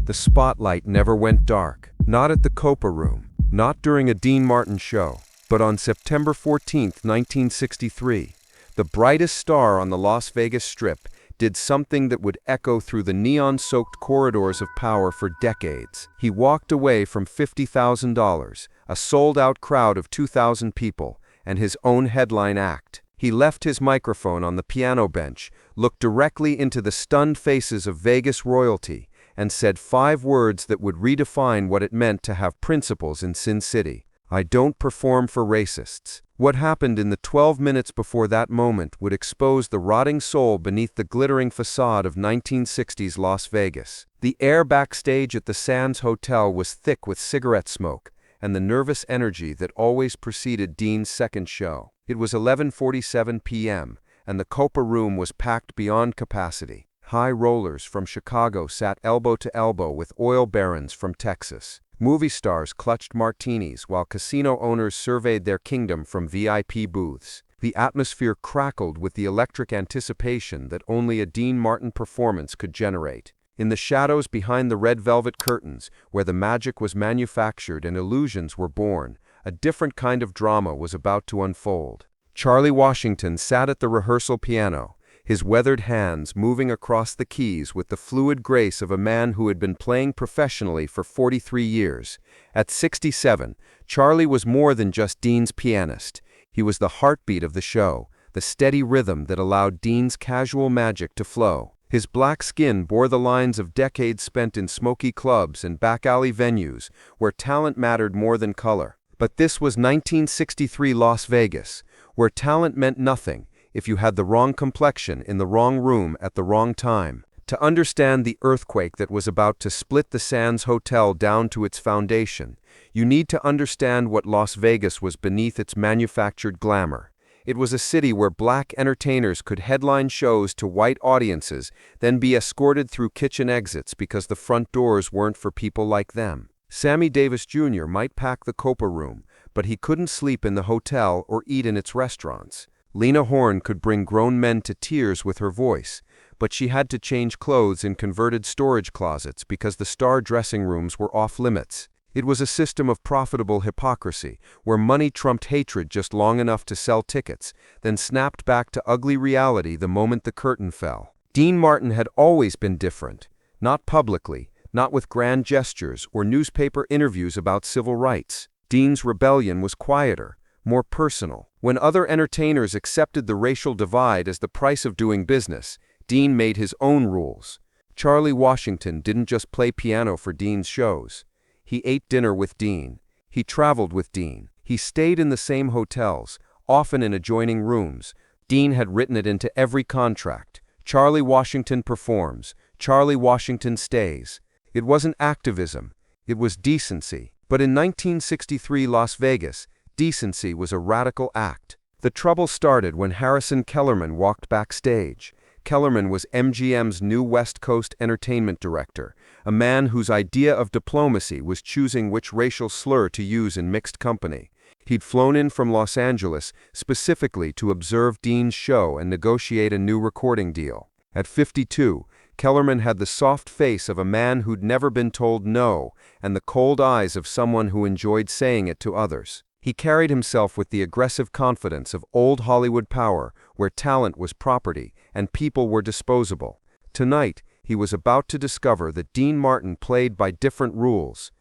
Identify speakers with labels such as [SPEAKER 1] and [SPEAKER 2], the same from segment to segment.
[SPEAKER 1] the spotlight never went dark. Not at the Copa Room, not during a Dean Martin show, but on September 14, 1963, the brightest star on the Las Vegas Strip did something that would echo through the neon-soaked corridors of power for decades. He walked away from $50,000, a sold-out crowd of 2,000 people, and his own headline act. He left his microphone on the piano bench, looked directly into the stunned faces of Vegas royalty, and said 5 words that would redefine what it meant to have principles in Sin City. I don't perform for racists. What happened in the 12 minutes before that moment would expose the rotting soul beneath the glittering facade of 1960s Las Vegas. The air backstage at the Sands Hotel was thick with cigarette smoke and the nervous energy that always preceded Dean's second show. It was 11:47 p.m., and the Copa Room was packed beyond capacity. High rollers from Chicago sat elbow to elbow with oil barons from Texas. Movie stars clutched martinis while casino owners surveyed their kingdom from VIP booths. The atmosphere crackled with the electric anticipation that only a Dean Martin performance could generate. In the shadows behind the red velvet curtains, where the magic was manufactured and illusions were born, a different kind of drama was about to unfold. Charlie Washington sat at the rehearsal piano, his weathered hands moving across the keys with the fluid grace of a man who had been playing professionally for 43 years. At 67, Charlie was more than just Dean's pianist. He was the heartbeat of the show, the steady rhythm that allowed Dean's casual magic to flow. His black skin bore the lines of decades spent in smoky clubs and back-alley venues where talent mattered more than color. But this was 1963 Las Vegas, where talent meant nothing if you had the wrong complexion in the wrong room at the wrong time. To understand the earthquake that was about to split the Sands Hotel down to its foundation, you need to understand what Las Vegas was beneath its manufactured glamour. It was a city where black entertainers could headline shows to white audiences, then be escorted through kitchen exits because the front doors weren't for people like them. Sammy Davis Jr. might pack the Copa Room, but he couldn't sleep in the hotel or eat in its restaurants. Lena Horne could bring grown men to tears with her voice, but she had to change clothes in converted storage closets because the star dressing rooms were off-limits. It was a system of profitable hypocrisy, where money trumped hatred just long enough to sell tickets, then snapped back to ugly reality the moment the curtain fell. Dean Martin had always been different, not publicly, not with grand gestures or newspaper interviews about civil rights. Dean's rebellion was quieter, more personal. When other entertainers accepted the racial divide as the price of doing business, Dean made his own rules. Charlie Washington didn't just play piano for Dean's shows. He ate dinner with Dean. He traveled with Dean. He stayed in the same hotels, often in adjoining rooms. Dean had written it into every contract. Charlie Washington performs. Charlie Washington stays. It wasn't activism. It was decency. But in 1963 Las Vegas, decency was a radical act. The trouble started when Harrison Kellerman walked backstage. Kellerman was MGM's new West Coast entertainment director, a man whose idea of diplomacy was choosing which racial slur to use in mixed company. He'd flown in from Los Angeles specifically to observe Dean's show and negotiate a new recording deal. At 52, Kellerman had the soft face of a man who'd never been told no, and the cold eyes of someone who enjoyed saying it to others. He carried himself with the aggressive confidence of old Hollywood power, where talent was property and people were disposable. Tonight, he was about to discover that Dean Martin played by different rules.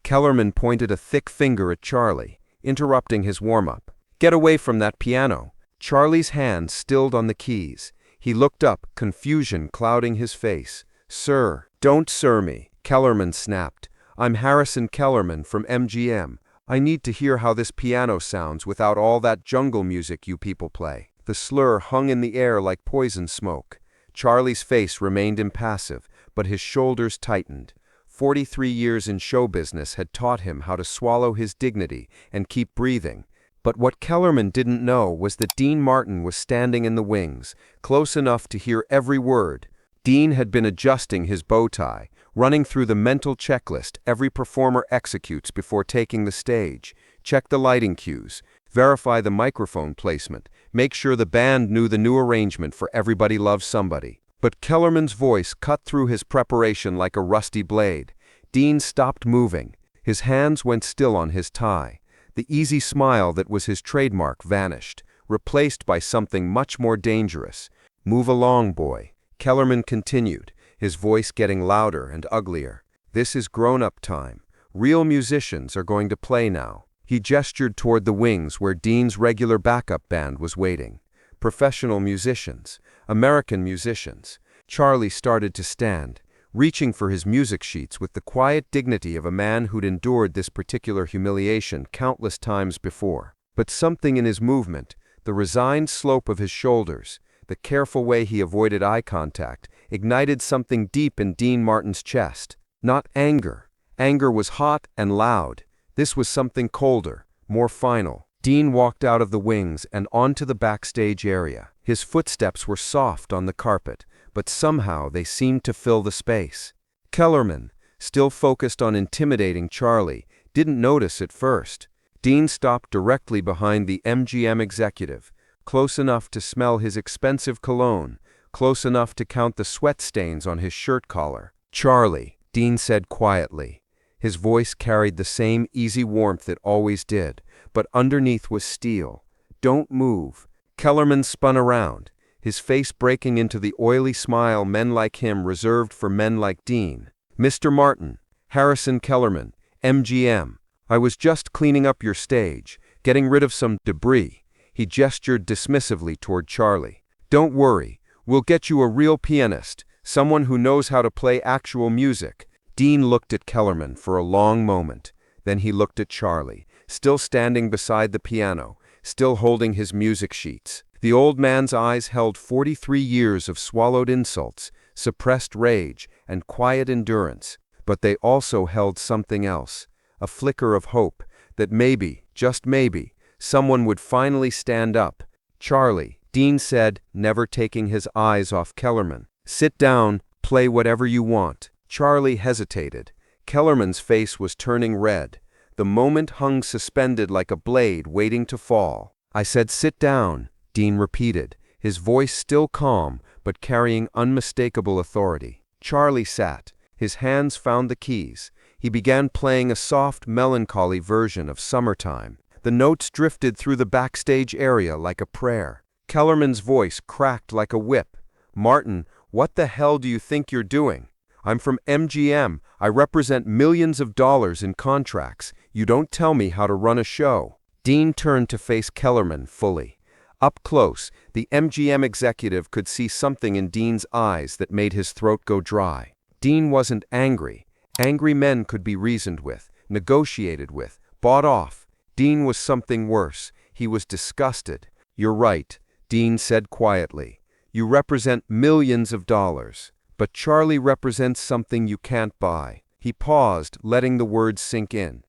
[SPEAKER 1] Kellerman pointed a thick finger at Charlie, interrupting his warm-up. Get away from that piano. Charlie's hand stilled on the keys. He looked up, confusion clouding his face. Sir, don't sir me, Kellerman snapped. I'm Harrison Kellerman from MGM. I need to hear how this piano sounds without all that jungle music you people play. The slur hung in the air like poison smoke. Charlie's face remained impassive, but his shoulders tightened. 43 years in show business had taught him how to swallow his dignity and keep breathing. But what Kellerman didn't know was that Dean Martin was standing in the wings, close enough to hear every word. Dean had been adjusting his bow tie, running through the mental checklist every performer executes before taking the stage. Check the lighting cues, verify the microphone placement, make sure the band knew the new arrangement for Everybody Loves Somebody. But Kellerman's voice cut through his preparation like a rusty blade. Dean stopped moving. His hands went still on his tie. The easy smile that was his trademark vanished, replaced by something much more dangerous. "Move along, boy," Kellerman continued, his voice getting louder and uglier. "This is grown-up time. Real musicians are going to play now." He gestured toward the wings where Dean's regular backup band was waiting. Professional musicians, American musicians. Charlie started to stand, reaching for his music sheets with the quiet dignity of a man who'd endured this particular humiliation countless times before. But something in his movement, the resigned slope of his shoulders, the careful way he avoided eye contact, ignited something deep in Dean Martin's chest. Not anger. Anger was hot and loud. This was something colder, more final. Dean walked out of the wings and onto the backstage area. His footsteps were soft on the carpet, but somehow they seemed to fill the space. Kellerman, still focused on intimidating Charlie, didn't notice at first. Dean stopped directly behind the MGM executive, close enough to smell his expensive cologne, close enough to count the sweat stains on his shirt collar. "Charlie," Dean said quietly. His voice carried the same easy warmth it always did, but underneath was steel. "Don't move." Kellerman spun around, his face breaking into the oily smile men like him reserved for men like Dean. "Mr. Martin, Harrison Kellerman, MGM. I was just cleaning up your stage, getting rid of some debris." He gestured dismissively toward Charlie. "Don't worry, we'll get you a real pianist, someone who knows how to play actual music." Dean looked at Kellerman for a long moment. Then he looked at Charlie, still standing beside the piano, still holding his music sheets. The old man's eyes held 43 years of swallowed insults, suppressed rage, and quiet endurance. But they also held something else, a flicker of hope, that maybe, just maybe, someone would finally stand up. "Charlie," Dean said, never taking his eyes off Kellerman. "Sit down, play whatever you want." Charlie hesitated. Kellerman's face was turning red. The moment hung suspended like a blade waiting to fall. "I said sit down," Dean repeated, his voice still calm but carrying unmistakable authority. Charlie sat. His hands found the keys. He began playing a soft, melancholy version of "Summertime." The notes drifted through the backstage area like a prayer. Kellerman's voice cracked like a whip. "Martin, what the hell do you think you're doing? I'm from MGM. I represent millions of dollars in contracts. You don't tell me how to run a show." Dean turned to face Kellerman fully. Up close, the MGM executive could see something in Dean's eyes that made his throat go dry. Dean wasn't angry. Angry men could be reasoned with, negotiated with, bought off. Dean was something worse. He was disgusted. "You're right," Dean said quietly. "You represent millions of dollars. But Charlie represents something you can't buy." He paused, letting the words sink in.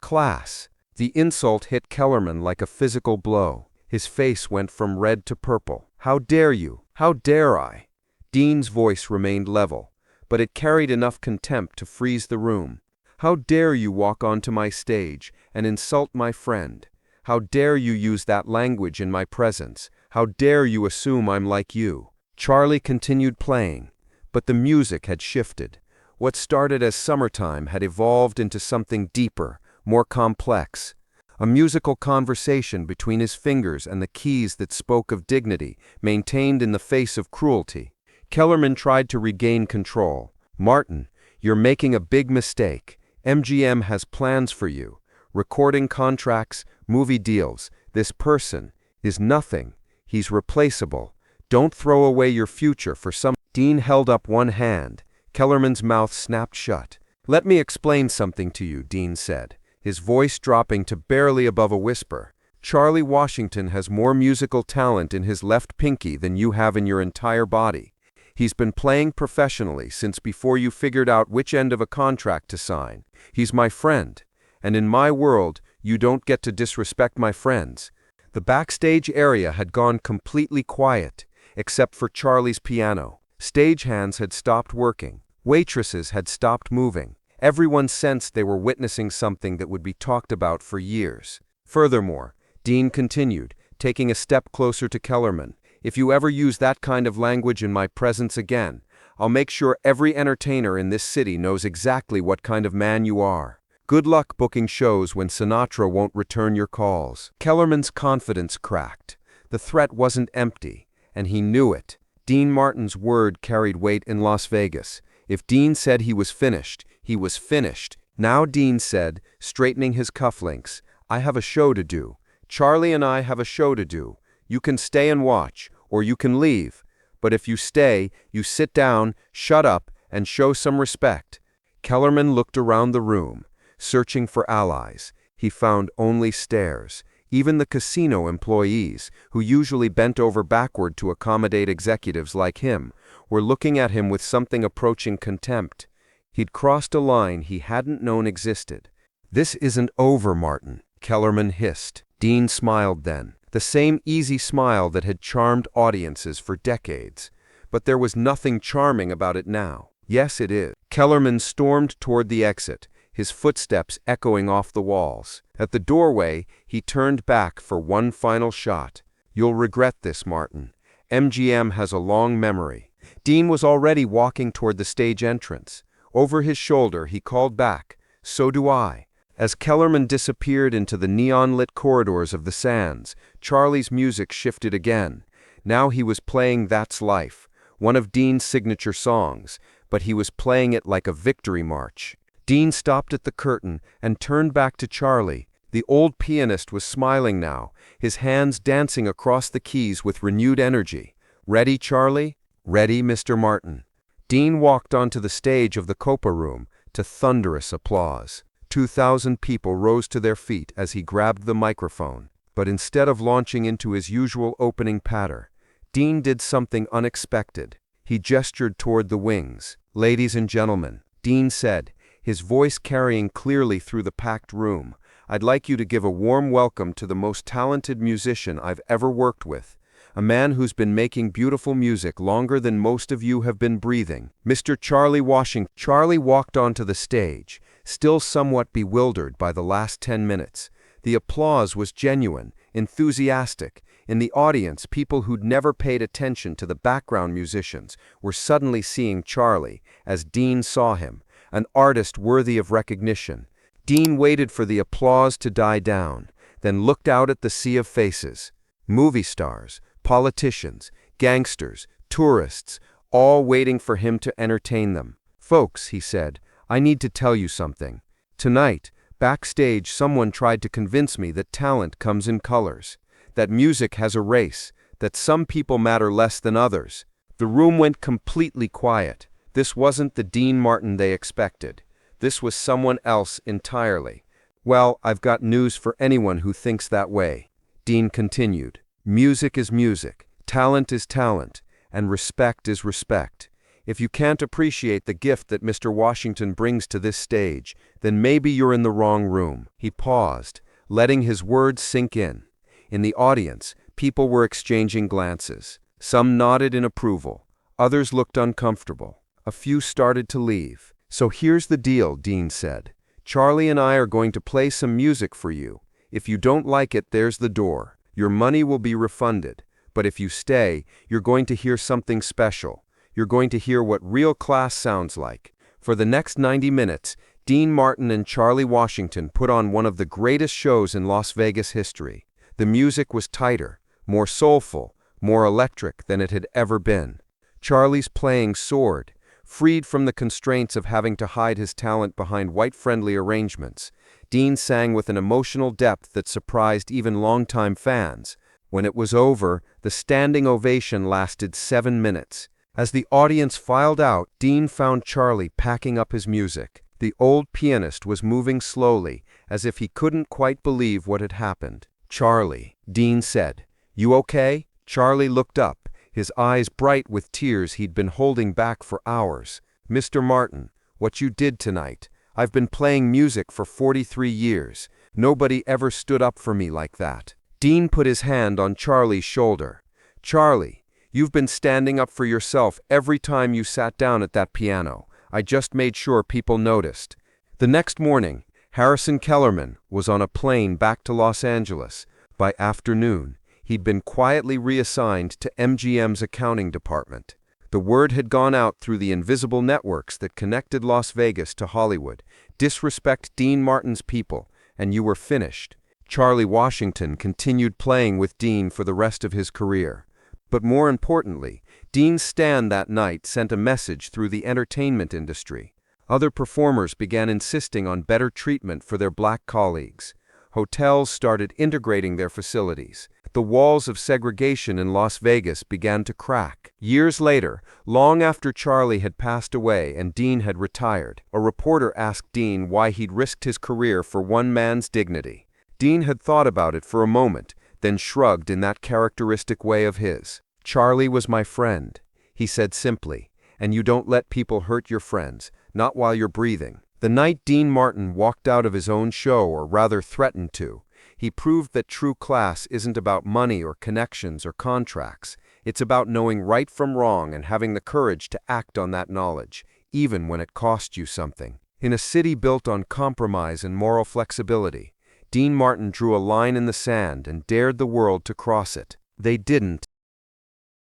[SPEAKER 1] "Class." The insult hit Kellerman like a physical blow. His face went from red to purple. "How dare you? How dare I?" Dean's voice remained level, but it carried enough contempt to freeze the room. "How dare you walk onto my stage and insult my friend? How dare you use that language in my presence? How dare you assume I'm like you?" Charlie continued playing. But the music had shifted. What started as "Summertime" had evolved into something deeper, more complex. A musical conversation between his fingers and the keys that spoke of dignity, maintained in the face of cruelty. Kellerman tried to regain control. "Martin, you're making a big mistake. MGM has plans for you. Recording contracts, movie deals. This person is nothing. He's replaceable. Don't throw away your future for some..." Dean held up one hand. Kellerman's mouth snapped shut. "Let me explain something to you," Dean said, his voice dropping to barely above a whisper. "Charlie Washington has more musical talent in his left pinky than you have in your entire body. He's been playing professionally since before you figured out which end of a contract to sign. He's my friend, and in my world, you don't get to disrespect my friends." The backstage area had gone completely quiet, except for Charlie's piano. Stagehands had stopped working. Waitresses had stopped moving. Everyone sensed they were witnessing something that would be talked about for years. Furthermore, Dean continued, taking a step closer to Kellerman. If you ever use that kind of language in my presence again, I'll make sure every entertainer in this city knows exactly what kind of man you are. Good luck booking shows when Sinatra won't return your calls." Kellerman's confidence cracked. The threat wasn't empty, and he knew it. Dean Martin's word carried weight in Las Vegas. If Dean said he was finished, he was finished. Now Dean said, straightening his cufflinks, "I have a show to do. Charlie and I have a show to do. You can stay and watch, or you can leave. But if you stay, you sit down, shut up, and show some respect." Kellerman looked around the room, searching for allies. He found only stares. Even the casino employees, who usually bent over backward to accommodate executives like him, were looking at him with something approaching contempt. He'd crossed a line he hadn't known existed. "This isn't over, Martin," Kellerman hissed. Dean smiled then, the same easy smile that had charmed audiences for decades. But there was nothing charming about it now. "Yes, it is." Kellerman stormed toward the exit, his footsteps echoing off the walls. At the doorway, he turned back for one final shot. "You'll regret this, Martin. MGM has a long memory." Dean was already walking toward the stage entrance. Over his shoulder, he called back, "So do I." As Kellerman disappeared into the neon-lit corridors of the Sands, Charlie's music shifted again. Now he was playing "That's Life," one of Dean's signature songs, but he was playing it like a victory march. Dean stopped at the curtain and turned back to Charlie. The old pianist was smiling now, his hands dancing across the keys with renewed energy. "Ready, Charlie?" "Ready, Mr. Martin." Dean walked onto the stage of the Copa Room to thunderous applause. 2,000 people rose to their feet as he grabbed the microphone. But instead of launching into his usual opening patter, Dean did something unexpected. He gestured toward the wings. "Ladies and gentlemen," Dean said, his voice carrying clearly through the packed room, "I'd like you to give a warm welcome to the most talented musician I've ever worked with, a man who's been making beautiful music longer than most of you have been breathing, Mr. Charlie Washington." Charlie walked onto the stage, still somewhat bewildered by the last 10 minutes. The applause was genuine, enthusiastic. In the audience, people who'd never paid attention to the background musicians were suddenly seeing Charlie, as Dean saw him, an artist worthy of recognition. Dean waited for the applause to die down, then looked out at the sea of faces. Movie stars, politicians, gangsters, tourists, all waiting for him to entertain them. "Folks," he said, "I need to tell you something. Tonight, backstage, someone tried to convince me that talent comes in colors, that music has a race, that some people matter less than others." The room went completely quiet. This wasn't the Dean Martin they expected. This was someone else entirely. "Well, I've got news for anyone who thinks that way," Dean continued. "Music is music, talent is talent, and respect is respect. If you can't appreciate the gift that Mr. Washington brings to this stage, then maybe you're in the wrong room." He paused, letting his words sink in. In the audience, people were exchanging glances. Some nodded in approval. Others looked uncomfortable. A few started to leave. "So here's the deal," Dean said. "Charlie and I are going to play some music for you. If you don't like it, there's the door. Your money will be refunded. But if you stay, you're going to hear something special. You're going to hear what real class sounds like." For the next 90 minutes, Dean Martin and Charlie Washington put on one of the greatest shows in Las Vegas history. The music was tighter, more soulful, more electric than it had ever been. Charlie's playing soared, freed from the constraints of having to hide his talent behind white-friendly arrangements. Dean sang with an emotional depth that surprised even longtime fans. When it was over, the standing ovation lasted 7 minutes. As the audience filed out, Dean found Charlie packing up his music. The old pianist was moving slowly, as if he couldn't quite believe what had happened. "Charlie," Dean said, "you okay?" Charlie looked up, his eyes bright with tears he'd been holding back for hours. "Mr. Martin, what you did tonight. I've been playing music for 43 years. Nobody ever stood up for me like that." Dean put his hand on Charlie's shoulder. "Charlie, you've been standing up for yourself every time you sat down at that piano. I just made sure people noticed." The next morning, Harrison Kellerman was on a plane back to Los Angeles. By afternoon, He'd been quietly reassigned to MGM's accounting department. The word had gone out through the invisible networks that connected Las Vegas to Hollywood. Disrespect Dean Martin's people, and you were finished. Charlie Washington continued playing with Dean for the rest of his career. But more importantly, Dean's stand that night sent a message through the entertainment industry. Other performers began insisting on better treatment for their black colleagues. Hotels started integrating their facilities. The walls of segregation in Las Vegas began to crack. Years later, long after Charlie had passed away and Dean had retired, a reporter asked Dean why he'd risked his career for one man's dignity. Dean had thought about it for a moment, then shrugged in that characteristic way of his. "Charlie was my friend," he said simply, "and you don't let people hurt your friends, not while you're breathing." The night Dean Martin walked out of his own show, or rather threatened to, he proved that true class isn't about money or connections or contracts. It's about knowing right from wrong and having the courage to act on that knowledge, even when it costs you something. In a city built on compromise and moral flexibility, Dean Martin drew a line in the sand and dared the world to cross it. They didn't,